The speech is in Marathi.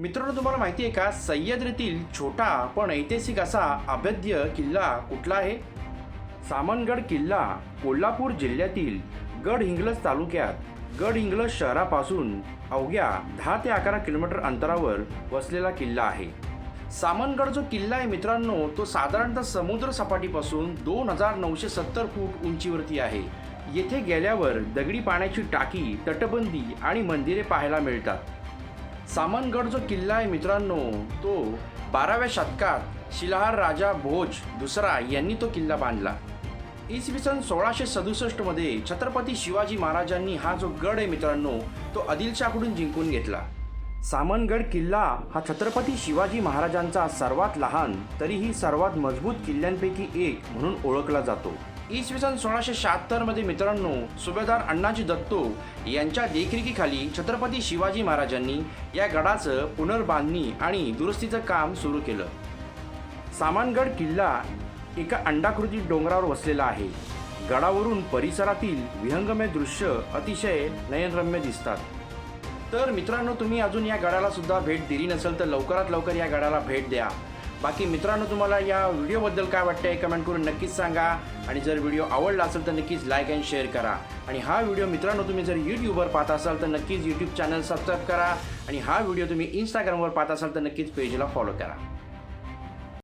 मित्रांनो, तुम्हाला माहिती आहे का, सह्याद्रीतील छोटा पण ऐतिहासिक असा अभेद्य किल्ला कुठला आहे? सामनगड किल्ला कोल्हापूर जिल्ह्यातील गडहिंग्लज तालुक्यात गडहिंग्लज शहरापासून अवघ्या 10 ते 11 किलोमीटर अंतरावर वसलेला किल्ला आहे. सामनगड जो किल्ला आहे मित्रांनो, तो साधारणतः समुद्र सपाटीपासून 2970 फूट उंचीवरती आहे. येथे गेल्यावर दगडी पाण्याची टाकी, तटबंदी आणि मंदिरे पाहायला मिळतात. सामनगड जो किल्ला आहे मित्रांनो, तो 12व्या शतकात शिलाहार राजा भोज दुसरा यांनी तो किल्ला बांधला. इसवी सन 1667 मध्ये छत्रपती शिवाजी महाराजांनी हा जो गड आहे मित्रांनो, तो आदिलशाहकडून जिंकून घेतला. सामनगड किल्ला हा छत्रपती शिवाजी महाराजांचा सर्वात लहान तरीही सर्वात मजबूत किल्ल्यांपैकी एक म्हणून ओळखला जातो. इसवी सन 1676 मध्ये मित्रांनो, सुभेदार अण्णाजी दत्तो यांच्या देखरेखीखाली छत्रपती शिवाजी महाराजांनी या गडाचं पुनर्बांधणी आणि दुरुस्तीचं काम सुरू केलं. सामनगड किल्ला एका अंडाकृती डोंगरावर वसलेला आहे. गडावरून परिसरातील विहंगमय दृश्य अतिशय नयनरम्य दिसतात. तर मित्रांनो, तुम्ही अजून या गडाला सुद्धा भेट दिली नसेल तर लवकरात लवकर या गडाला भेट द्या. बाकी मित्रांनो, तुम्हाला या व्हिडिओबद्दल काय वाटतंय कमेंट करून नक्कीच सांगा. आणि जर व्हिडिओ आवडला असेल तर नक्कीच लाईक अँड शेअर करा. आणि हा व्हिडिओ मित्रांनो तुम्ही जर यूट्यूबवर पाहत असाल तर नक्कीच यूट्यूब चॅनल सबस्क्राईब करा. आणि हा व्हिडिओ तुम्ही इंस्टाग्रामवर पाहत असाल तर नक्कीच पेजला फॉलो करा.